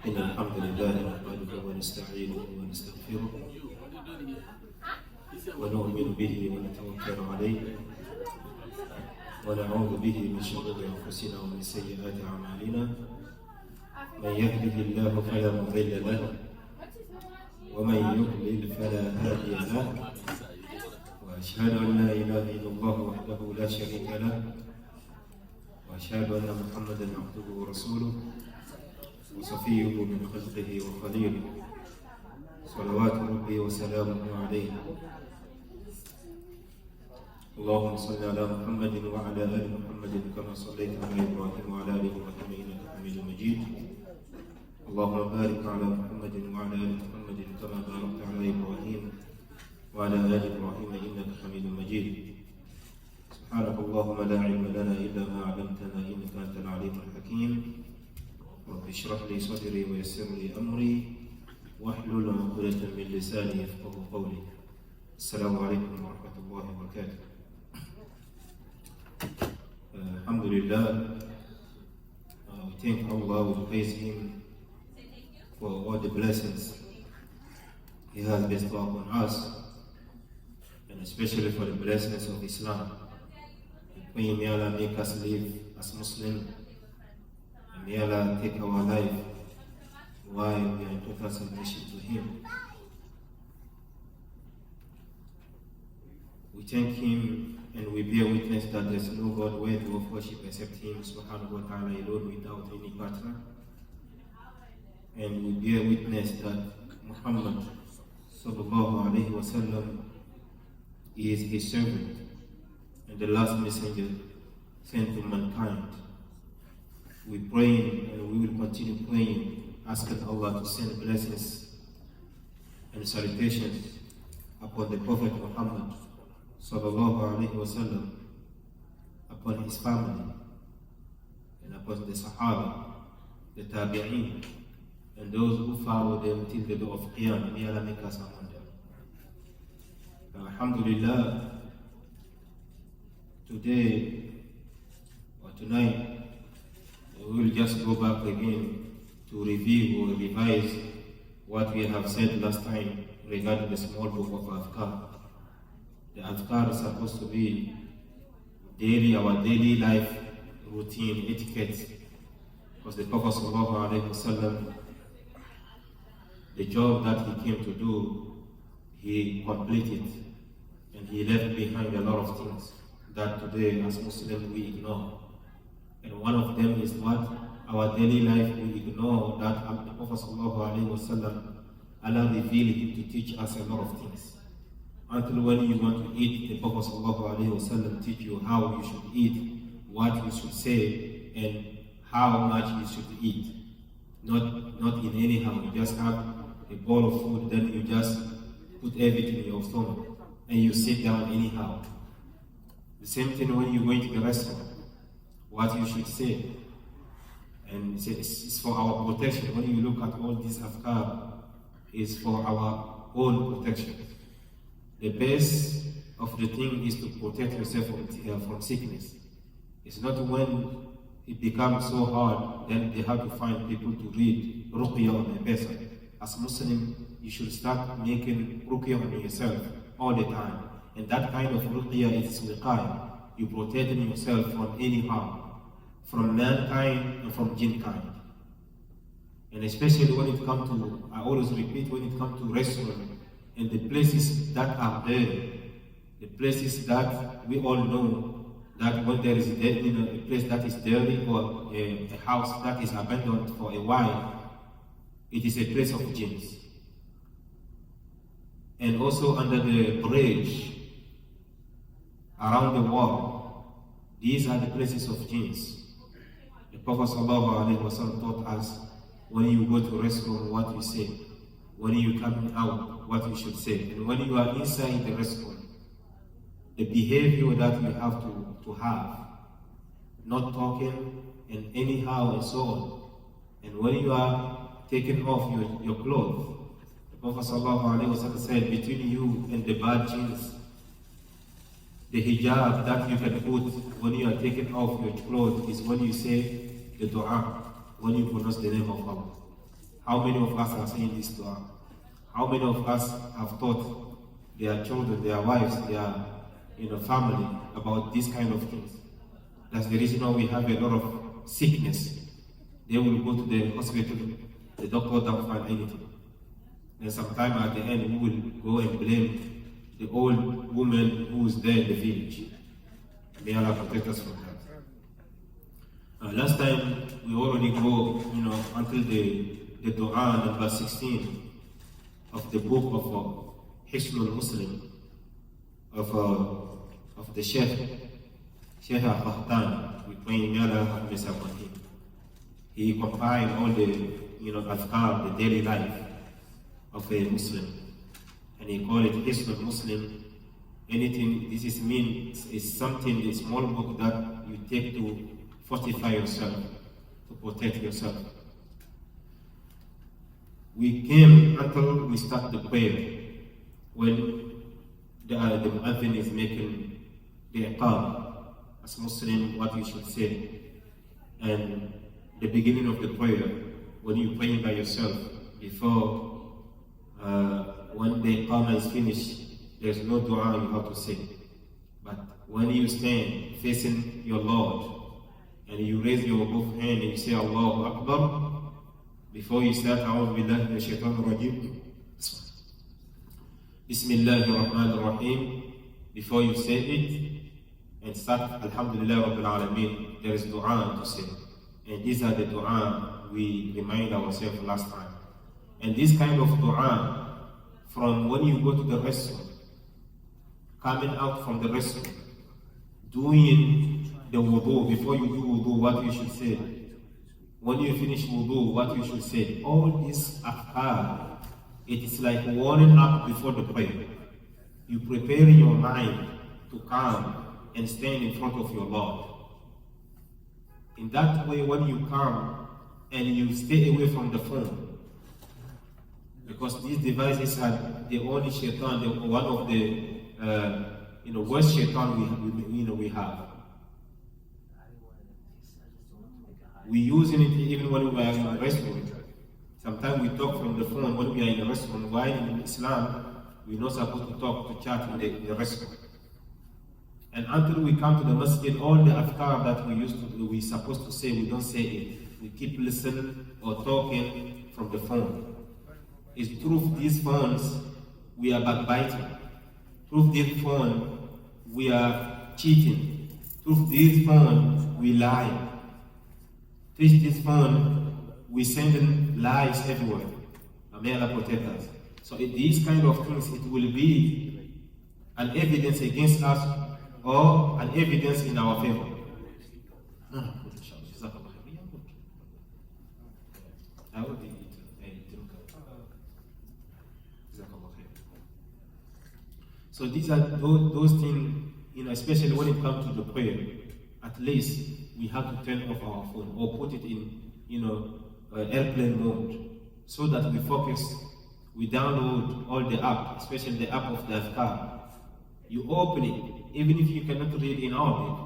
إن الحمد لله نحمده ونستعينه ونستغفره ونؤمن به ونتوكل عليه ونعوذ به من شرور أنفسنا ومن سيئات أعمالنا. من يهده الله فلا مضل له ومن يضلل فلا هادي له، وأشهد أن لا إله إلا الله وحده لا شريك له، وأشهد أن محمدا عبده ورسوله وصفيه من خلقه وخليله، صلوات ربي وسلامه عليه. اللهم صل على محمد وعلى آل محمد كما صليت على إبراهيم وعلى آل إبراهيم إنك حميد مجيد. اللهم بارك على محمد وعلى آل محمد كما باركت على إبراهيم وعلى آل إبراهيم إنك حميد مجيد. سبحانك اللهم لا علم لنا إلا ما علمتنا إنك أنت العليم الحكيم. رب اشرح لي صدري ويسر لي أمري واحلل عقدة من لساني يفقهوا قولي. السلام عليكم ورحمة الله وبركاته. Alhamdulillah, we thank Allah, we praise Him for all the blessings He has bestowed upon us, and especially for the blessings of Islam. We pray may Allah make us live as Muslims, and may Allah take our life while we are in total submission to Him. We thank Him and we bear witness that there is no God worthy of worship except Him, subhanahu wa ta'ala, alone without any partner. And we bear witness that Muhammad sallallahu alayhi wa sallam is His servant and the last messenger sent to mankind. We pray and we will continue praying, asking Allah to send blessings and salutations upon the Prophet Muhammad sallallahu alayhi wa sallam, upon his family, and upon the Sahaba, the Tabi'een, and those who follow them till the day of Qiyamah. May Allah make us among them. Alhamdulillah, today or tonight, we will just go back again to review or revise what we have said last time regarding the small book of Adhkar. The Adhkar is supposed to be our daily life routine, etiquette. Because the Prophet ﷺ, the job that he came to do, he completed. And he left behind a lot of things that today as Muslims we ignore. And one of them is what? Our daily life we ignore that the Prophet ﷺ, Allah revealed him to teach us a lot of things. Until when you want to eat, the Prophet ﷺ teach you how you should eat, what you should say, and how much you should eat. Not in anyhow. You just have a bowl of food, then you just put everything in your stomach, and you sit down anyhow. The same thing when you go into the restaurant, what you should say. And it's for our protection. When you look at all these Adhkar, it's for our own protection. The base of the thing is to protect yourself from sickness. It's not when it becomes so hard, then they have to find people to read ruqyah on a person. As Muslim, you should start making ruqyah on yourself all the time. And that kind of ruqyah is wiqayah. You protecting yourself from any harm, from mankind and from jinn kind. And especially when it comes to, I always repeat, when it comes to restaurant, and the places that are dirty, the places that we all know that when there is a place that is dirty or a house that is abandoned for a while, it is a place of jinns. And also under the bridge, around the wall, these are the places of jinns. The Prophet ﷺ taught us when you go to a restaurant what you say, when you come out what you should say, and when you are inside the restaurant, the behavior that you have to have, not talking and anyhow and so on. And when you are taking off your clothes, the Prophet ﷺ said, between you and the bad jinns, the hijab that you can put when you are taking off your clothes is when you say the dua, when you pronounce the name of Allah. How many of us are saying this dua? How many of us have taught their children, their wives, their family about these kind of things? That's the reason why we have a lot of sickness. They will go to the hospital, the doctor don't find anything. And sometime at the end, we will go and blame the old woman who is there in the village. May Allah protect us from that. Last time, we already go, until the dua number 16 of the book of Hisnul Muslim, of the Sheikh Al-Qahtani. We pray in Allah have mercy upon him. He compiled all the adhkar, the daily life of a Muslim, and he called it Hisnul Muslim. Anything this is something, a small book that you take to fortify yourself, to protect yourself. We came until we start the prayer when the muazzin is making the iqam. As Muslim, what you should say, and the beginning of the prayer, when you're praying by yourself, before when the iqamah is finished, there's no dua you have to say. But when you stand facing your Lord, and you raise your both hand and you say Allahu Akbar, before you start, A'udhu Billahi Minash Shaitanir Rajim, Bismillahir Rahmanir Rahim, before you say it, and start Alhamdulillah Rabbil Alameen, there is dua to say. And these are the dua we remind ourselves last time. And this kind of dua, from when you go to the restroom, coming out from the restroom, doing the wudu, before you do wudu, what you should say. When you finish wudu, what you should say. All this afkar, it is like warming up before the prayer. You prepare your mind to calm and stand in front of your Lord. In that way, when you come and you stay away from the phone, because these devices are the only shaitan, one of the worst shaitan we have. We use it even when we are in the restroom. Sometimes we talk from the phone when we are in the restroom. Why in Islam we're not supposed to talk, to chat in the restroom? And until we come to the masjid, all the afkar that we're supposed to say, we don't say it. We keep listening or talking from the phone. It's through these phones we are backbiting. Through this phone we are cheating. Through this phone we lie. Through this phone we sending lies everywhere. May Allah protect us. So these kind of things, it will be an evidence against us or an evidence in our favor. So these are those things, especially when it comes to the prayer, at least we have to turn off our phone or put it in, airplane mode, so that we focus. We download all the app, especially the app of the Azkar. You open it, even if you cannot read in Arabic,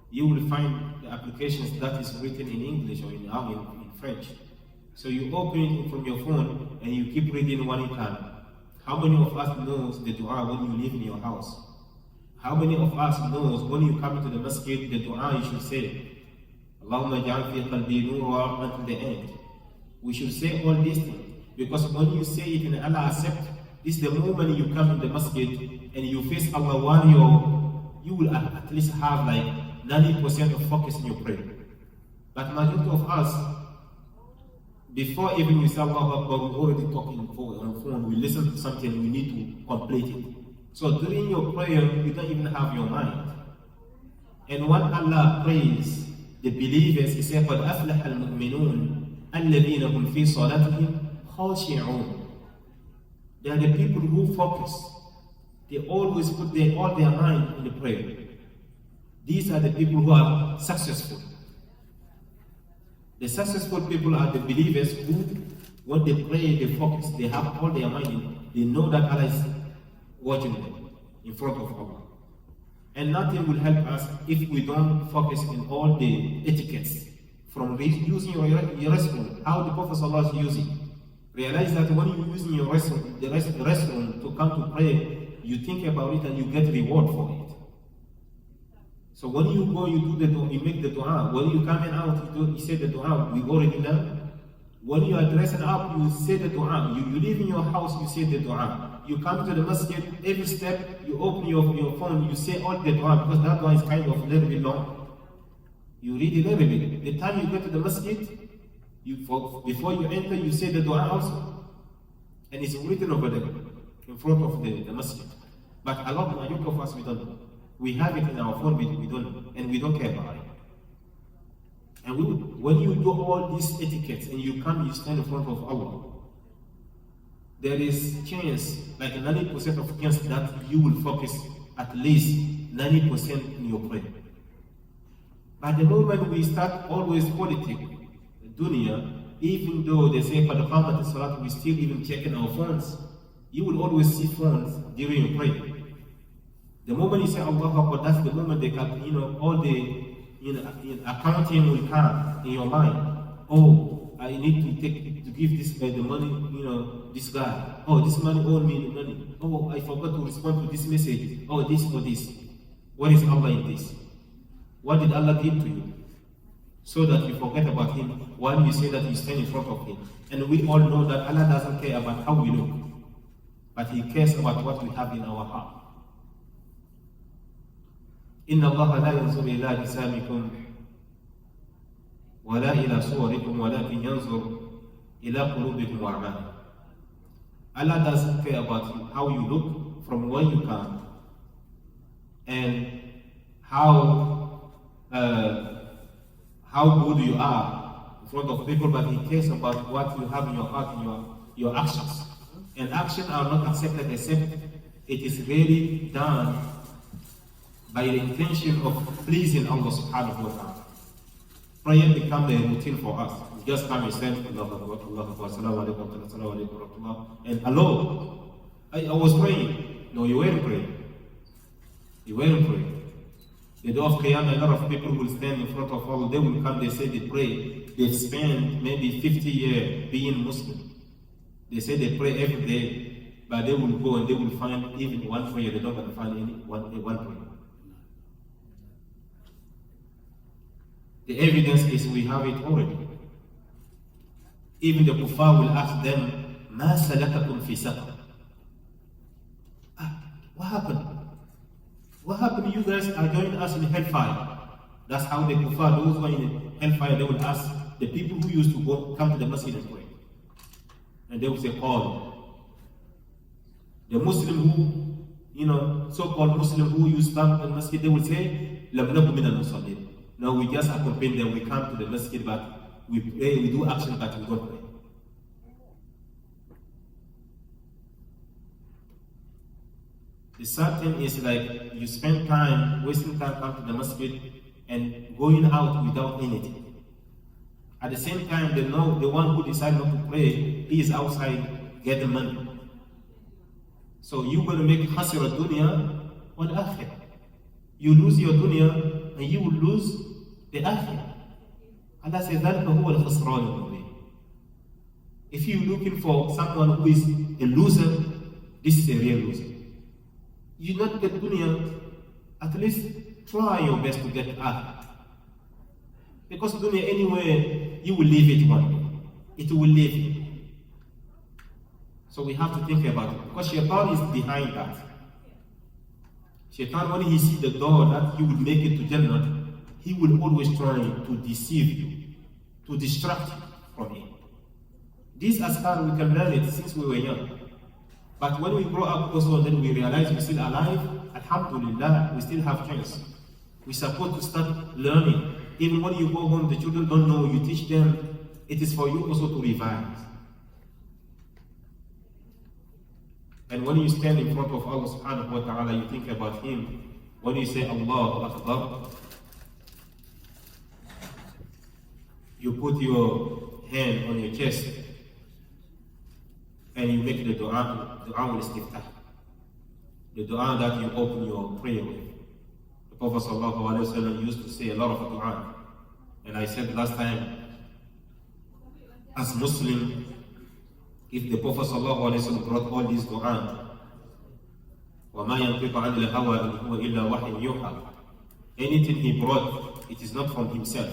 you will find the applications that is written in English or in French. So you open it from your phone and you keep reading one time. How many of us knows the dua when you live in your house? How many of us knows when you come to the masjid, the dua you should say, Allahumma ja'al fi qalbi nur until the end. We should say all these things. Because when you say it and Allah accept, this is the moment you come to the masjid and you face Allah you will at least have like 90% of focus in your prayer. But majority of us, before even we say Allahu Akbar, we already talking on the phone, we listen to something, we need to complete it. So during your prayer, you don't even have your mind. And when Allah prays the believers, He said, قَدْ أَفْلَحَ الْمُؤْمِنُونَ الَّذِينَ هُمْ فِي صَلَاتِهِمْ خَاشِعُونَ. They are the people who focus. They always put all their mind in the prayer. These are the people who are successful. The successful people are the believers who, when they pray, they focus. They have all their mind in. They know that Allah is watching them in front of Allah. And nothing will help us if we don't focus in all the etiquettes. From using your restroom, how the Prophet ﷺ is using. Realize that when you're using your restroom, the restroom to come to pray, you think about it and you get reward for it. So when you go, you do the dua, you make the dua. When you coming out, you say the dua. We already learned. When you are dressing up, you say the dua. You live in your house, you say the dua. You come to the masjid, every step, you open your phone, you say all the dua, because that dua is kind of a little bit long. You read it a little bit. The time you go to the masjid, before you enter, you say the dua also. And it's written over there, in front of the masjid. But a lot of us, we don't know. We have it in our phone, we don't know, and we don't care about it. And when you do all these etiquettes and you come, you stand in front of Allah, there is chance, like 90% of chance that you will focus at least 90% in your prayer. But the moment we start always politics, dunya, even though they say for the Qamah and Salat, we still even checking our phones. You will always see phones during your prayer. The moment you say Allahu Akbar, that's the moment they can, all the accounting will come in your mind. Oh, I need to give this guy the money, this guy. Oh, this money owed me the money. Oh, I forgot to respond to this message. Oh, this or this. What is Allah in this? What did Allah give to you? So that you forget about Him while you say that you stand in front of Him. And we all know that Allah doesn't care about how we look, but He cares about what we have in our heart. إن الله لا ينظر إلى أجسامكم ولا إلى صوركم ولكن ينظر إلى قلوبكم وأعمالكم. Allah doesn't care about you, how you look, from where you come, and how good you are in front of people, but He cares about what you have in your heart and your actions. And actions are not accepted except it is really done by the intention of pleasing Allah subhanahu wa ta'ala. Prayer becomes a routine for us. We just come and say, Allahu Akbar, Allahu Akbar, Assalamu alaikum, Assalamu alaikum, Rahmatullah. And hello, I was praying. No, you weren't praying. You weren't praying. The day of Qiyamah, a lot of people will stand in front of Allah. They will come, they say they pray. They've spent maybe 50 years being Muslim. They say they pray every day, but they will go and they will find even one prayer. They don't find any one prayer. The evidence is we have it already. Even the kuffar will ask them, مَا سَلَكَكُمْ فِي سَقَرٍ? What happened? What happened? You guys are joining us in hellfire. That's how the kuffar, those who are in hellfire, they will ask the people who used to come to the masjid and pray. And they will say, oh. The Muslim who, so-called Muslim who used to come to the masjid, they will say, لَمْ نَكُ مِنَ الْمُصَلِّينَ. No, we just accompany them, we come to the masjid, but we pray, we do action, but we don't pray. The sad thing is like you spend time, wasting time come to the masjid and going out without anything. At the same time, they know the one who decides not to pray, he is outside getting money. So you're going to make khasira dunya wal akhirah. You lose your dunya, and you will lose the akhirah. Allah says that هو الخسران المبين. If you're looking for someone who is a loser, this is a real loser. You not get dunya, at least try your best to get akhirah. Because dunya anyway, you will leave it one day. It will leave you. So we have to think about it. Because shaitan is behind that. Shaitan, when he sees the door that you will make it to Jannah, he will always try to deceive you, to distract you from it. This askar, we can learn it since we were young. But when we grow up also, then we realize we're still alive. Alhamdulillah, we still have chance. We're supposed to start learning. Even when you go home, the children don't know, you teach them. It is for you also to revise. And when you stand in front of Allah subhanahu wa ta'ala, you think about Him. When you say Allahu Akbar, you put your hand on your chest and you make the dua al-istiftah. The dua that you open your prayer with. The Prophet sallallahu alaihi wasallam used to say a lot of dua. And I said last time, as Muslim, If the Prophet ﷺ brought all these dua, وَمَا يَنْطِقُ عَنِ الْهَوَىٰ إِنْ هُوَ إِلَّا وَحْيٌ يُوحَىٰ, anything he brought, it is not from himself,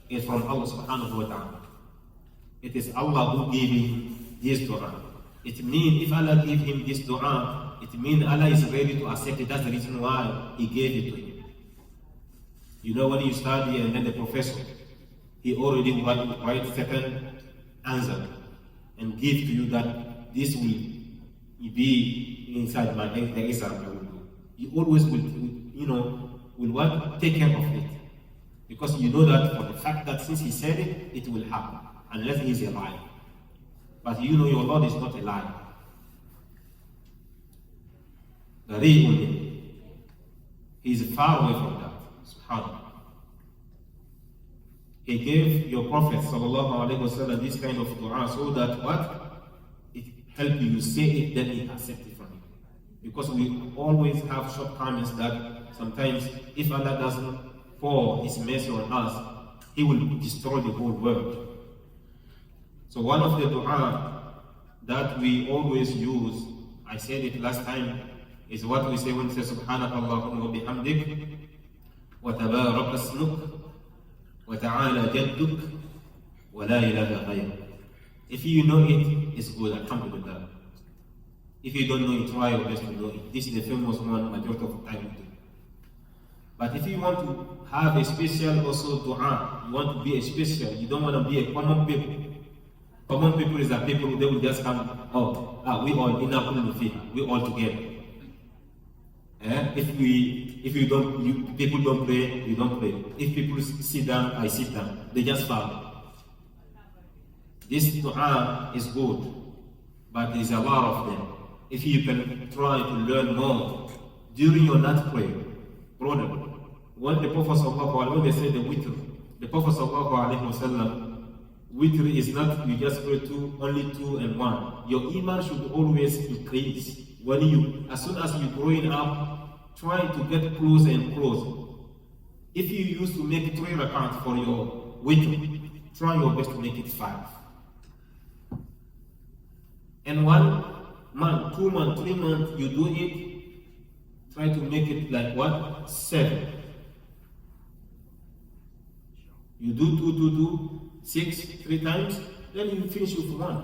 it's from Allah subhanahu wa ta'ala. It is Allah who gave him this dua. It means if Allah gave him this dua, it means Allah is ready to accept it. That's the reason why He gave it to him. You know, when you study and then the professor, he already write certain answer and give to you that this will be inside my exam. You always will, will what? Take care of it. Because you know that for the fact that since He said it, it will happen. Unless He is a liar. But you know your Lord is not a liar. He is far away from that. Subhanallah. He gave your Prophet ﷺ this kind of dua so that what? It helps you say it, then He accepts it from you. Because we always have shortcomings that sometimes if Allah doesn't pour His mercy on us, He will destroy the whole world. So one of the dua that we always use, I said it last time, is what we say when we say Subhanaka Allahumma wa bihamdik wa tabarak asmuk wa ta'ala jadduk wa la ilaha ghayr. If you know it, it's good, alhamdulillah. If you don't know it, try your best to know it. This is the famous one majority of the time we do. But if you want to have a special also dua, you want to be a special, you don't want to be a common people. Common people is that people they will just come, we all in we all together. If you don't, people don't pray, you don't pray. If people sit down, I sit down. They just follow. This dua is good, but there's a lot of them. If you can try to learn more during your night prayer, brother, when the Prophet when they say the witr, the Prophet witr is not you just pray only two and one. Your iman should always increase. As soon as you're growing up, try to get closer and closer. If you used to make 3 rakats for your witr, try your best to make it 5. And 1 month, 2 months, 3 months, you do it, try to make it like what? 7. You do 6, 3 times, then you finish with 1.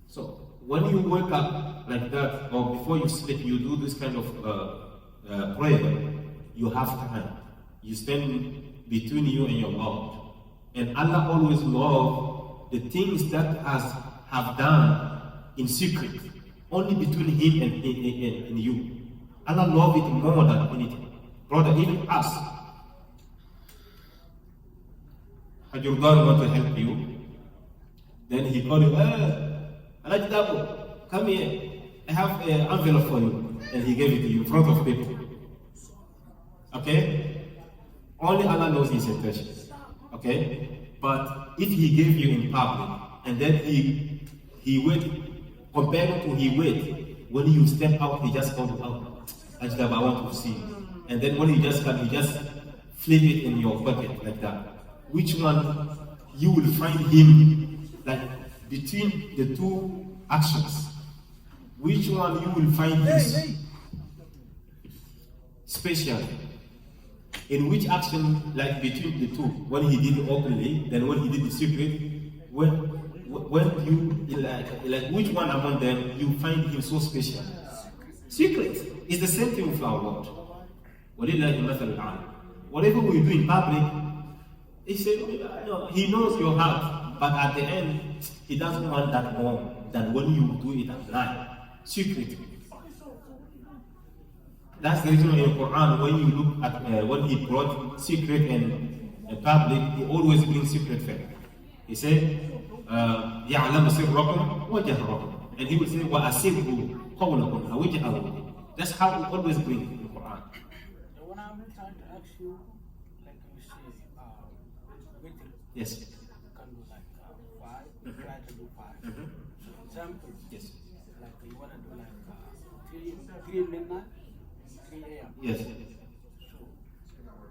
So when you wake up like that, or before you sleep, you do this kind of prayer, you have time. You stand between you and your Lord. And Allah always loves the things that have done in secret, only between Him and you. Allah loves it more than anything. Brother, even us. Had your God want to help you, then he called you, Alhaji Dabo, come here, I have an envelope for you. And he gave it to you in front of people. Okay? Only Allah knows his intentions. Okay? But if he gave you in public, and then he wait, compared to he wait, when you step out, he just called you out. Alhaji Dabo, I want to see you. And then when you just come, you just flip it in your pocket like that. Which one you will find him like between the 2 actions? Which one you will find him special? In which action, like between the 2, when he did it openly, then when he did the secret, when you like which one among them you find him so special? Secret is the same thing with our Lord. Whatever we do in public, he said, he knows your heart, but at the end, he doesn't want that more than when you do it at night, secretly. That's the reason in the Quran, when you look at when he brought secret and public, he always brings secret first. He said, يَعْلَمُ سِرَّكُمْ وَجَهْرَكُمْ, and he will say, وَأَسِرُّ قَوْلَكُمْ أَوْجَهَرُ. That's how he always brings in the Quran. When I'm trying to ask you, like you say, yes. You can do like 5, try to do 5. For example, Yes. like you want to do like 3 midnight, 3 a.m. Yes. So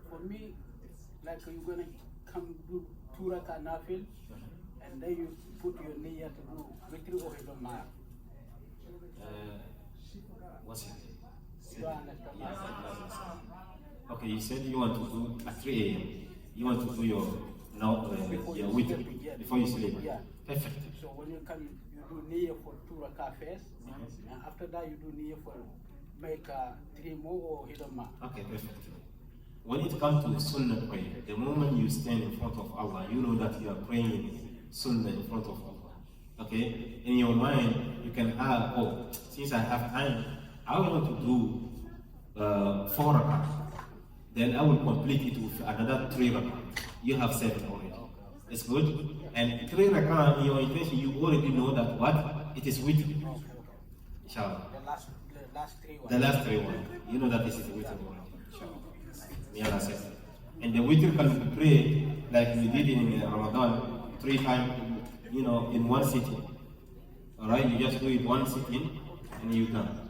for me, like you're going to come do 2 rakat nafil, and then you put your niyyah to do witri o hido ma. What's it? You don't understand ma. Okay, you said you want to do at 3 a.m. You want to do your witr before you sleep. Yeah. Perfect. So when you come, you do niyyah for 2 rakah first, and after that you do niyyah for make 3 more or hidama. Okay, perfect. When it comes to Sunnah prayer, the moment you stand in front of Allah, you know that you are praying Sunnah in front of Allah. Okay? In your mind, you can add, oh, since I have time, I want to do 4 rakah. Then I will complete it with another 3 rakah. You have 7 already. It's good. And 3 rakah, your intention, you already know that what? It is witr. Inshallah. The last 3 ones. The last 3 ones. You know that this is the witr already. Inshallah. May Allah says. And the witr can be prayed like we did in Ramadan 3 times, in one sitting. Alright, you just do it one sitting and you're done.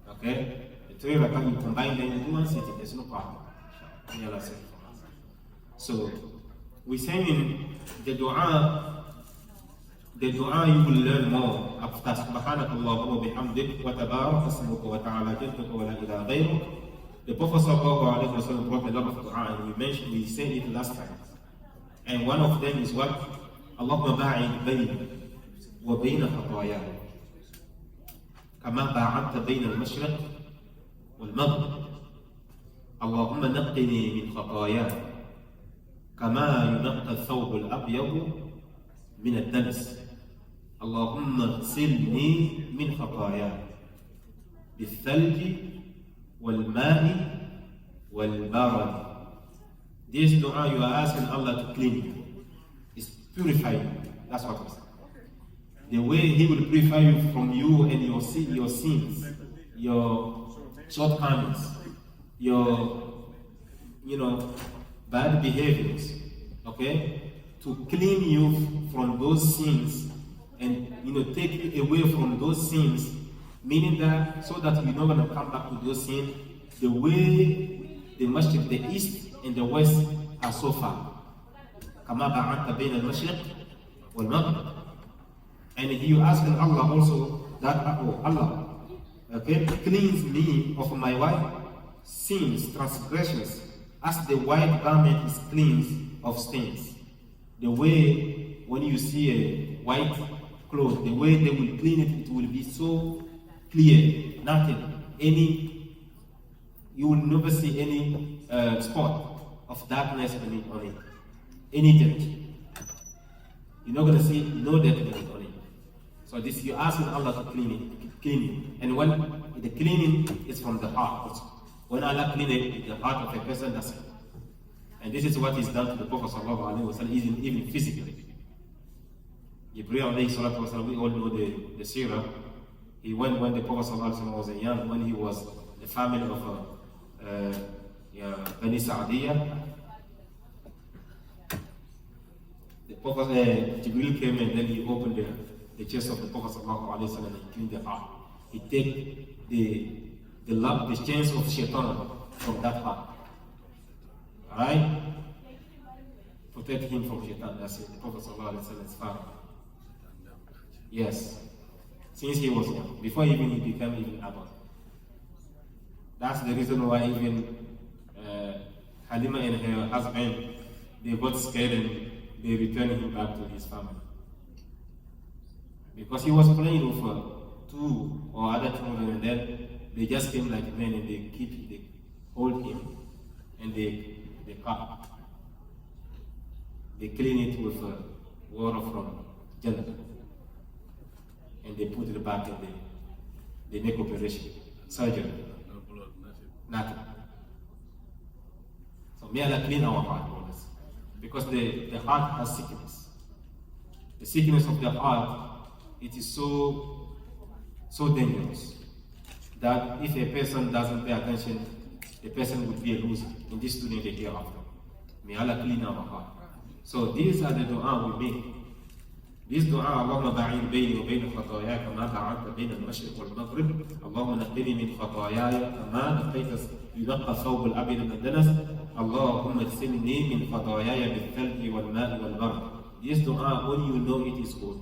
Okay? The 3 rakah you combine them into one sitting, there's no problem. May Allah says. So, we say in the dua you will learn more after Subhanakallahumma bihamdik wa tabarak asmuka wa ta'ala jadduka wa la ilaha ghayruk. The Prophet ﷺ brought a lot of dua, and we said it last time. And one of them is what? Allahumma ba'id bayni wa bayna khataya kama ba'adta bayna al-mashriq wal-maghrib. Allahumma naqqini min khataya كما ينقى الثوب الأبيض من الدنس. اللهم اغسلني من خطاياي بالثلج والماء والبرد. This dua you are asking Allah to clean you. It's purifying. That's what it is. The way He will purify you from you and your sins, your shortcomings, your bad behaviors, okay, to clean you from those sins and take you away from those sins, meaning that so that you're not going to come back to those sins the way the Masjid, the east and the west are so far. كما بعدت بين المشرق والمغرب. And you asking Allah also that, oh Allah, okay, cleanse me of my wife sins, transgressions, as the white garment is cleansed of stains. The way when you see a white cloth, the way they will clean it, it will be so clear, nothing, you will never see any spot of darkness on it, any dirt. You're not going to see no dirt on it. So this, you're asking Allah to clean it. And when the cleaning is from the heart also. When Allah cleans the heart of a person, that's it. And this is what is done to the Prophet ﷺ, even physically. Jibreel alayhi salatu wasalam, we all know the seerah. He went when the Prophet ﷺ was young, when he was the family of Bani Sa'diyah. The Prophet Jibreel came and then he opened the chest of the Prophet ﷺ and he cleaned the heart. He take the chains of shaitan from that heart. Alright? Protect him from shaitan. That's it. The Prophet ﷺ's father. Yes. Since he was young, before he became even adult. That's the reason why even Halima and her husband, they got scared and they returned him back to his family. Because he was playing with 2 or other children, and then they just came like men and they hold him and they cut. They clean it with water from Jannah. And they put it back and they make operation, surgery. No blood, Nothing. So may Allah clean our heart always. Because the heart has sickness. The sickness of the heart, it is so dangerous that if a person doesn't pay attention, the person would be a loser in this dunya and the hereafter. May Allah clean our heart. So these are the dua we make. This dua, Allahumma ba'in bayni wa bayna khatayaya kama ba'adta bayna al-mashriq wal-maghrib. Allahumma naqqini min khatayaya kama naqqayta yunaqqa thawb al-abyad min ad-danas. Allahumma ighsilni min khatayaya bil-thalji wal-ma'i wal-barad. This dua, when you know it is good,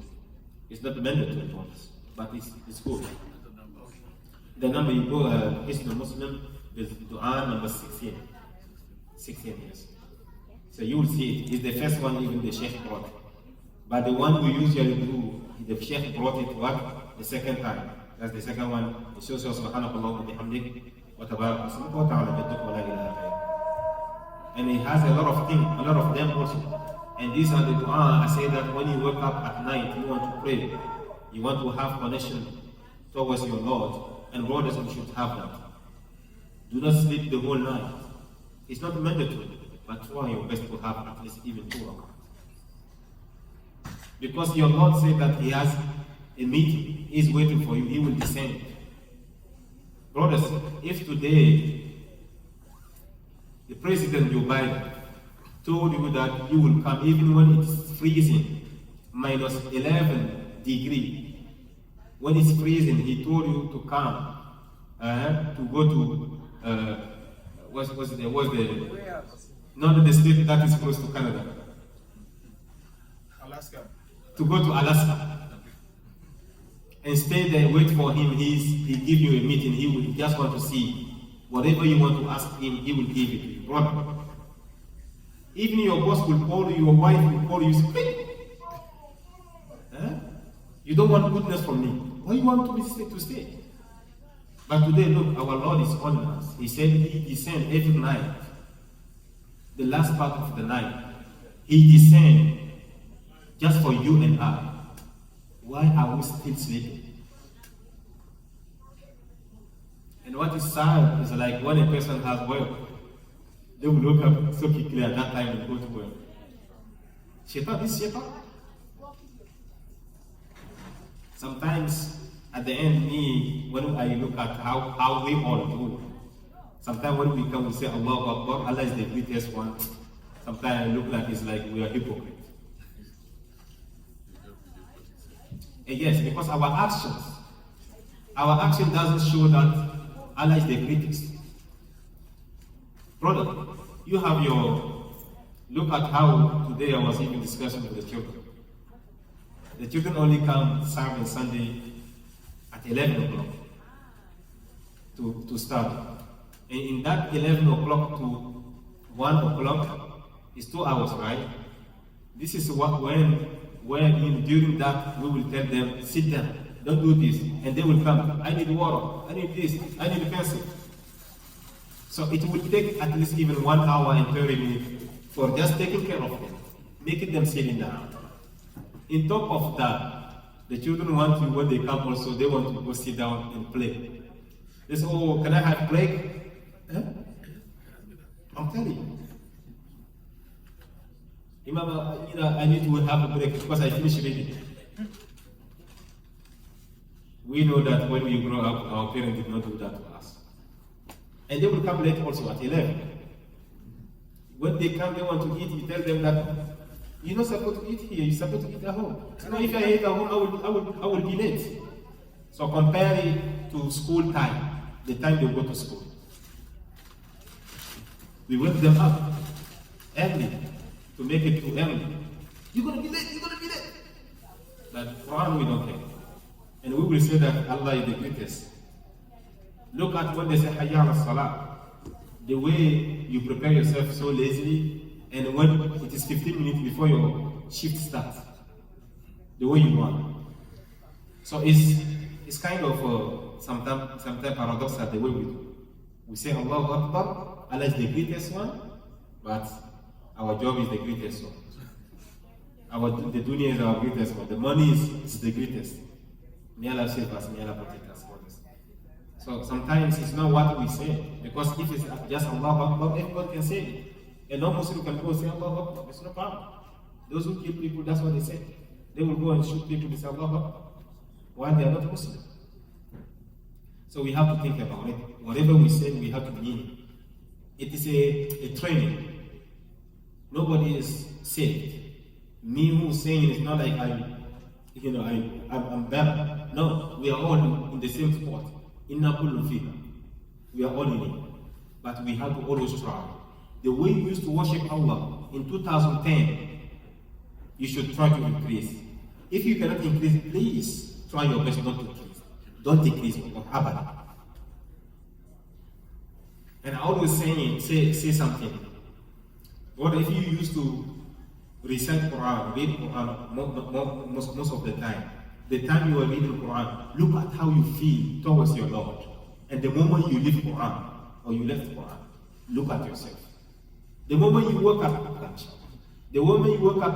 It's not mandatory for us, but it's good. The number you go, Hisn Muslim, the dua number 16. 16 years. So you will see it. It's the first one even the Sheikh brought. But the one we usually do, the Sheikh brought it what? The second time. That's the second one. It shows us subhanallah wa bihamdik wa tabarak ismuka wa ta'ala jadduk wa la ilaha ghayr. And it has a lot of things, a lot of them also. And these are the dua. I say that when you wake up at night, you want to pray, you want to have connection towards your Lord. And brothers, we should have that. Do not sleep the whole night. It's not mandatory, but try your best to have at least even 2 hours. Because your Lord said that He has a meeting, He is waiting for you, He will descend. Brothers, if today the President Joe Biden told you that He will come even when it's freezing, minus 11 degrees, when it's freezing, He told you to come, to go to, not the state that is close to Canada. Alaska. To go to Alaska and stay there, wait for Him. He give you a meeting. He will just want to see whatever you want to ask Him. He will give it to you, brother. Even your boss will call you, your wife will call you. Say, you don't want goodness from me. Why you want to stay? But today, look, our Lord is calling us. He said He descends every night. The last part of the night, He descends just for you and I. Why are we still sleeping? And what is sad is like when a person has work, they will wake up so quickly at that time and go to work. Shaitan, this Shaitan. Sometimes at the end, when I look at how we all do, sometimes when we come, we say Allahu Akbar, Allah is the greatest one. Sometimes I look like it's like we are hypocrites. Yes, because our action doesn't show that Allah is the greatest. Brother, you have look at how today I was even discussing with the children. The children only come Saturday and Sunday at 11 o'clock to start. And in that 11 o'clock to 1 o'clock is 2 hours, right? This is when during that we will tell them, sit down, don't do this. And they will come, I need water, I need this, I need a pencil. So it will take at least even 1 hour and 30 minutes for just taking care of them, making them sitting down. On top of that, the children want to, when they come also, they want to go sit down and play. They say, oh, can I have break? Huh? I'm telling you. Imam, I need to have a break because I finished reading. We know that when we grow up, our parents did not do that to us. And they will come late also at 11. When they come, they want to eat, you tell them that you're not supposed to eat here, you're supposed to eat at home. You know, if I eat at home, I will be late. So compare it to school time, the time they go to school. We wake them up early to make it too early. You're going to be late, you're going to be late. But Quran, we don't care. And we will say that Allah is the greatest. Look at when they say Hayya ala Salah. The way you prepare yourself so lazily, and when it is 15 minutes before your shift starts, the way you want. So it's kind of sometimes paradoxical the way we do. We say Allahu Akbar, Allah is the greatest one, but our job is the greatest one. The dunya is our greatest one. The money is the greatest. May Allah save us, may Allah protect us. So sometimes it's not what we say, because if it's just Allahu Akbar, everyone can say it. And non-Muslim can go say Allahu Akbar, it's no problem. Those who kill people, that's what they say. They will go and shoot people, they say Allahu Akbar, while they are not Muslim. So we have to think about it. Whatever we say, we have to mean it. It is a training. Nobody is saved. Me who's saying it's not like I'm better. No, we are all in the same spot. Inna kullu fiha. We are all in it. But we have to always try. The way you used to worship Allah in 2010, you should try to increase. If you cannot increase, please try your best not to decrease. Don't decrease or abada. And I always say something. What if you used to recite Quran, read Quran most of the time you are reading Quran, look at how you feel towards your Lord. And the moment you leave Quran or you left Quran, look at yourself. The moment you wake up,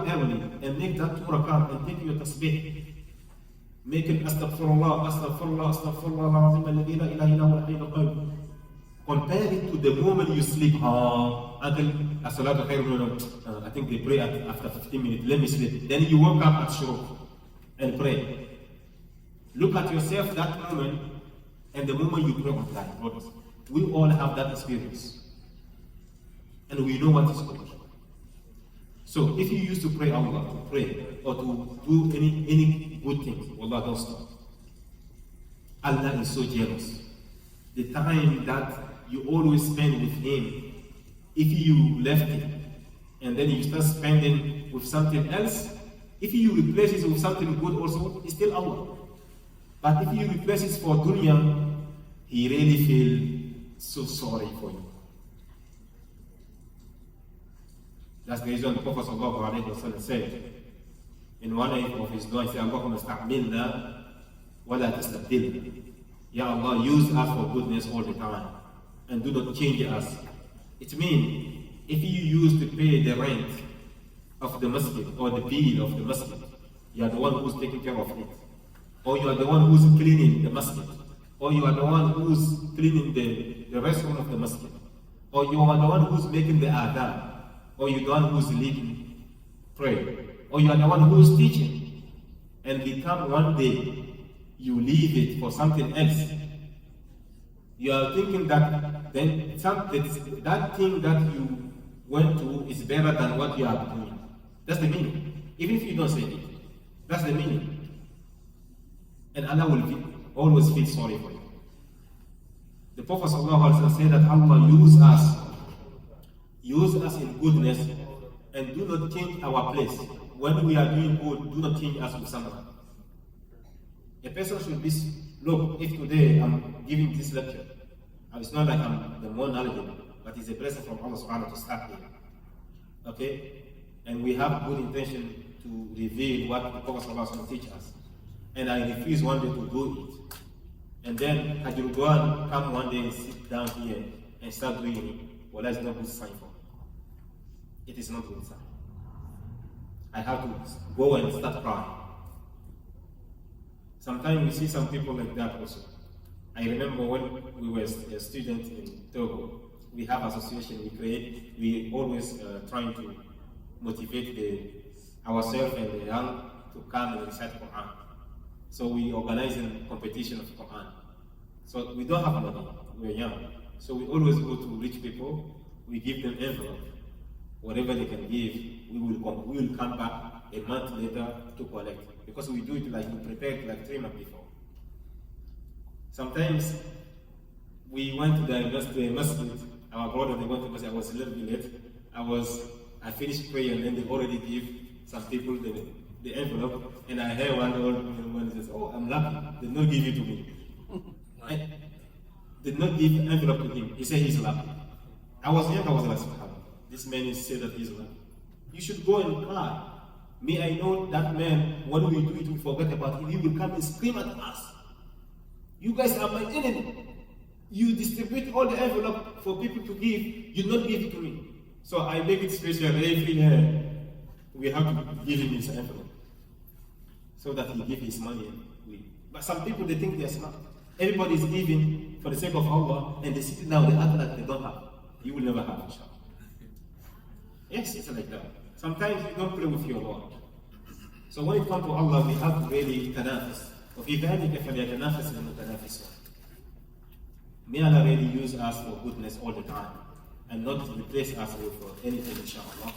early and make that 2 rakat and take your tasbih, make it astaghfirullah, astaghfirullah, astaghfirullah, al-azim alladhi la ilaha illa huwa al-hayyul qayyum. Compare it to the moment you sleep. Until Assalam, Khair, I think they pray after 15 minutes. Let me sleep. Then you wake up at shuruk and pray. Look at yourself that moment and the moment you pray on time, brothers. We all have that experience. And we know what is good. So if you used to pray Allah, to pray, or to do any good thing, Allah, don't stop. Allah is so jealous. The time that you always spend with Him, if you left it, and then you start spending with something else, if you replace it with something good also, it's still Allah. But if you replace it for dunya, He really feels so sorry for you. That's the reason the Prophet ﷺ said in one of his dua, he said, Allahumma sta'amilna wa la tastabdilna. Ya Allah, use us for goodness all the time and do not change us. It means if you use to pay the rent of the masjid or the bill of the masjid, you are the one who's taking care of it. Or you are the one who's cleaning the masjid. Or you are the one who's cleaning the restroom of the masjid. Or you are the one who's making the adhan. Or you are the one who's leading prayer. Or you are the one who's teaching. And become one day you leave it for something else. You are thinking that then that thing that you went to is better than what you are doing. That's the meaning. Even if you don't say it. That's the meaning. And Allah will always feel sorry for you. The Prophet ﷺ said that Allah use us in goodness and do not change our place. When we are doing good, do not change us with someone. A person should be, look, if today I'm giving this lecture, it's not like I'm the more knowledgeable, but it's a blessing from Allah subhanahu to start here. Okay? And we have good intention to reveal what the Prophet ﷺ teach us. And I refuse one day to do it. And then I will go and come one day and sit down here and start doing it. Well, that's not good sign for me. It is not good sign. I have to go and start crying. Sometimes we see some people like that also. I remember when we were a student in Togo, we have association we create. We always trying to motivate ourselves and the young to come and recite Quran. So we organize a competition of Quran. So we don't have money, we're young. So we always go to rich people, we give them envelope. Whatever they can give, we will come back a month later to collect. Because we do it like we prepared like 3 months before. Sometimes we went to the Masjid, our brother, they went to the Masjid, I was a little bit late. I finished prayer and then they already give some people the envelope, and I heard one old man says, oh, I'm lucky, they did not give it to me. I did not give the envelope to him. He said he's lucky. I was young, I was like, this man said that he's lucky. You should go and cry. Me, I know that man, when we do it, we forget about him. He will come and scream at us. You guys are my enemy. You distribute all the envelope for people to give, you not give it to me. So I make it special every year. We have to give him his envelope so that he give his money. But some people, they think they are smart. Everybody is giving for the sake of Allah, and they sit down, they act like they don't have. You will never have, inshallah. Yes, it's like that. Sometimes you don't play with your Lord. So when it comes to Allah, we have to really tanafis. وفي ذلك فليتنافس المتنافسون. May Allah really use us for goodness all the time and not replace us with anything, inshallah.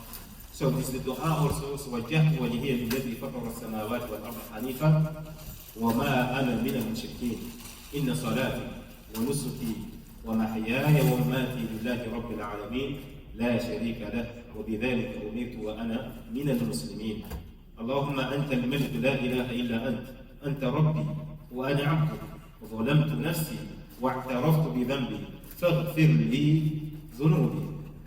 So this is the dua also. وجهت وجهي للذي فطر السماوات والأرض حنيفا وما أنا من المشركين إن صلاتي ونسكي ومحياي ومماتي لله رب العالمين لا شريك له وبذلك أمرت وأنا من المسلمين. اللهم أنت الملك لا إله إلا أنت ربي وأنا عبدك وظلمت نفسي واعترفت بذنبي فاغفر لي ذنوبي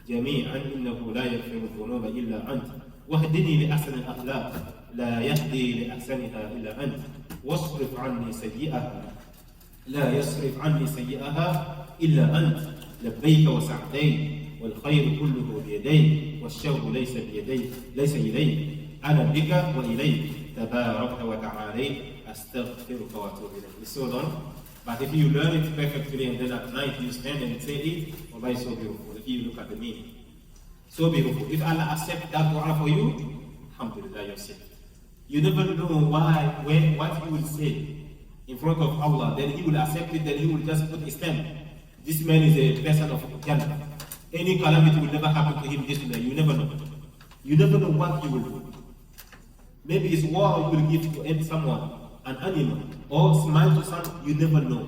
جميعا إنه لا يغفر الذنوب إلا أنت واهدني لأحسن الأخلاق لا يهدي لأحسنها إلا أنت واصرف عني سيئها لا يصرف عني سيئها إلا أنت لبيك وسعديك والخير كله بيديك والشر ليس إليك أنا بك وإليك تبارك وتعالى أستغفرك وأتوب إليك. It's so long, but if you learn it perfectly and then at night you stand and say it, Allah is so beautiful. If you look at the meaning, so beautiful. If Allah accepts that dua for you, alhamdulillah, you're saved. You never know what you will say in front of Allah, then He will accept it, then He will just put a stamp. This man is a person of Jannah. Any calamity will never happen to him this way. You never know. You never know what you will do. Maybe it's war you will give to someone, an animal, or smile to someone, you never know.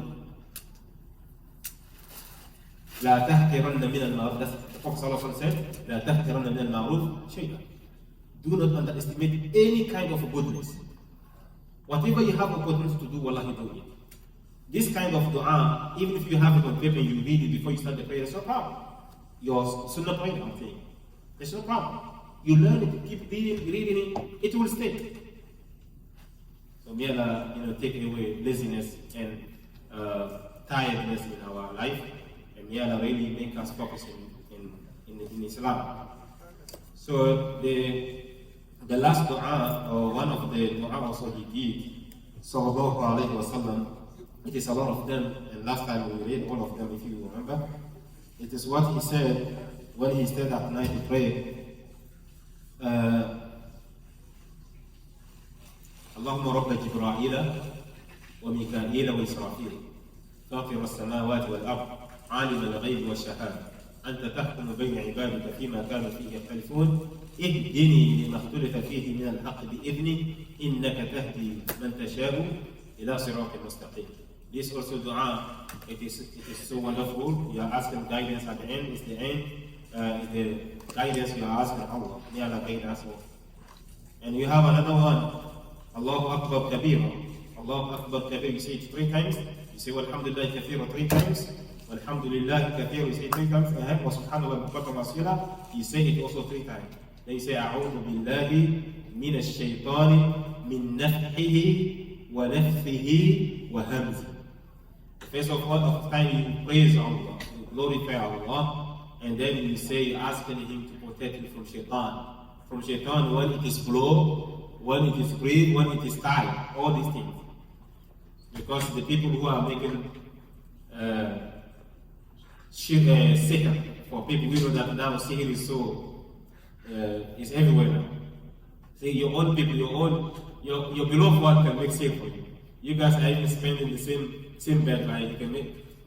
لا تحقرن من المعروف. That's the Prophet ﷺ said, لا تحقرن من المعروف شيئا. Do not underestimate any kind of goodness. Whatever you have opportunity to do, wallahi do it. This kind of dua, even if you have it on paper, you read it before you start the prayer, it's no problem. Your sunnah point, I'm saying. There's no problem. You learn it, keep reading it, it will stay. So may Allah, take away laziness and tiredness in our life, and may Allah really make us focus in Islam. So the last dua, or one of the dua also he did, sallallahu alayhi wa sallam, it is a lot of them, and last time we read all of them if you remember. It is what he said when he stayed at night to pray. اللهم رب جبرائيل وميكائيل وإسرافيل فاطر السماوات والأرض عالم الغيب والشهادة أنت تحكم بين عبادك فيما كانوا فيه يختلفون اهدني لما اختلف فيه من الحق بإذنك إنك تهدي من تشاء إلى صراط مستقيم. This also dua, it is so wonderful. You are asking guidance at the end. It's the end. The guidance you are asking Allah. May Allah guide us all. And you have another one. Allahu Akbar Kabira. Allahu Akbar Kabira. You say it 3 times. You say Walhamdulillah Kathira 3 times. Walhamdulillah Kathira. You say it 3 times. And wa Subhanallah Bukhara Rasila. You say it also 3 times. Then you say A'udhu Billahi Min Ash-Shaytani Min Nafhihi Wa Nafhihi Wa Hamzi. First of all, of time you praise Allah, you glorify Allah, and then you say, asking Him to protect you from shaitan. From shaitan when it is blow, when it is breathe, when it is tired, all these things. Because the people who are making sihr for people, we know that now sihr is so, is everywhere now. See, your own people, your beloved one can make sihr for you. You guys are even spending the same bed, right?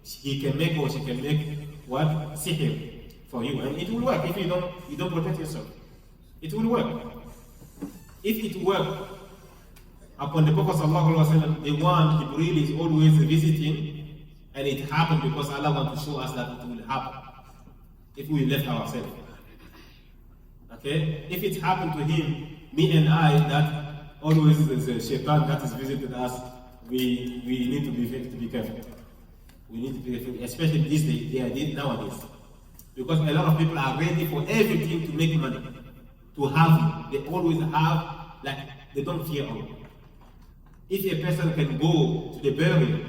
He can make or she can make what? Sihr for you. And it will work if you don't protect yourself. It will work. If it works upon the Prophet sallallahu alaihi wasallam, the one Jibreel is always visiting, and it happened because Allah wants to show us that it will happen if we left ourselves. Okay? If it happened to him, me and I, that always is a shaitan that is visiting us, we need to be careful. We need to be careful, especially these days, nowadays. Because a lot of people are ready for everything to make money, to have it. They always have, like, they don't fear Allah. If a person can go to the burial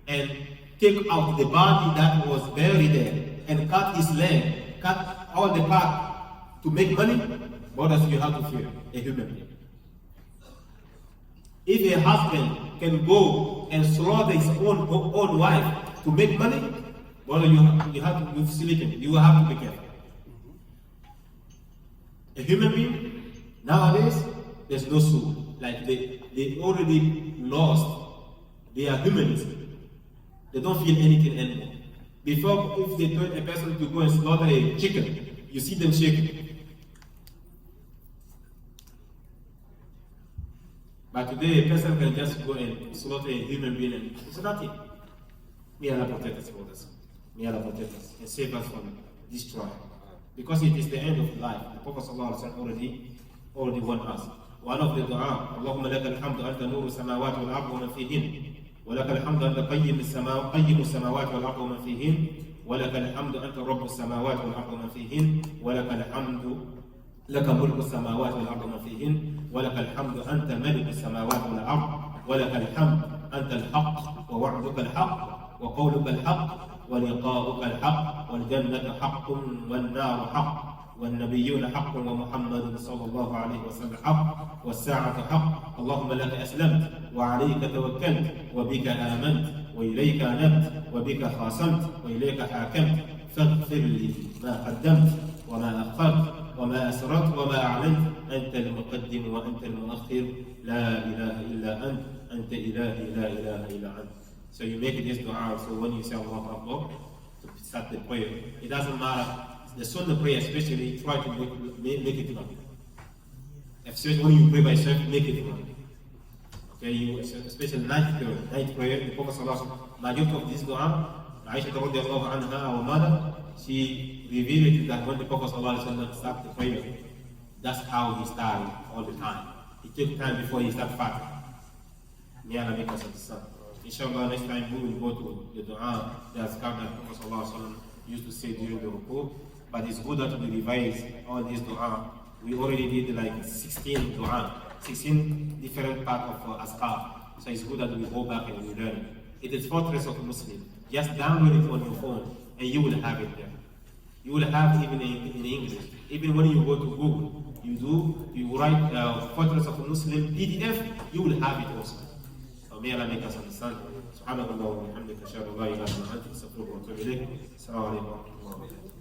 and take out the body that was buried there and cut his leg, cut all the part to make money, what does you have to fear? A human being. If a husband can go and slaughter his own wife to make money, well, you have to be sleeping. You have to be careful. A human being, nowadays, there's no soul. Like they already lost their humanism. They don't feel anything anymore. Before, if they told a person to go and slaughter a chicken, you see them shaking. But today, a person can just go and slaughter a human being and it's nothing. May Allah protect us for this. May Allah protect us and save us from this trial. Because it is the end of life. The Prophet ﷺ already warned us. One of the dua, Allahumma laka alhamdu anta nuru samawati wal ardi wa man fihin, wa laka alhamdu anta qayyimu samawati wal ardi wa man fihin, wa laka alhamdu anta rabbu samawati wal ardi wa man fihin, wa laka alhamdu laka mulku samawati wal ardi wa man fihin, wa laka alhamdu anta maliku samawati wal ardi, wa laka alhamdu anta al-haqq wa wa'duka al-haqq wa qawluka al-haqq wa liqa'uka al-haqq wal jannatu haqqun wan naru haqq والنبيون حق ومحمد صلى الله عليه وسلم حق والساعة حق اللهم لك أسلمت وعليك توكلت وبك آمنت وإليك أنبت وبك خاصمت وإليك حاكمت فاغفر لي ما قدمت وما أخرت وما أسررت وما أعلنت أنت المقدم وأنت المؤخر لا إله إلا أنت إلهي لا إله إلا أنت. So you make this dua. So when you say Allah Akbar to start the prayer, it doesn't matter. The Sunnah prayer especially, try to make it long. Especially when you pray by yourself, make it long. Okay, especially night prayer, the Prophet ﷺ, majority of this dua, Aisha radiallahu anha, our mother, she revealed that when the Prophet ﷺ started the prayer, that's how he started all the time. It took time before he started fasting. May Allah make us understand. Inshallah, next time we will go to the dua, the azkar that the Prophet ﷺ used to say during the ruku. But it's good that we revise all these dua. We already did like 16 dua, 16 different parts of azkar. So it's good that we go back and we learn. It is fortress of Muslim. Just download it on your phone and you will have it there. You will have even in English. Even when you go to Google, you write fortress of Muslim PDF, you will have it also. So may Allah make us understand. سبحانك اللهم وبحمدك أشهد أن لا إله إلا أنت أستغفرك وأتوب إليك. السلام عليكم ورحمة الله وبركاته.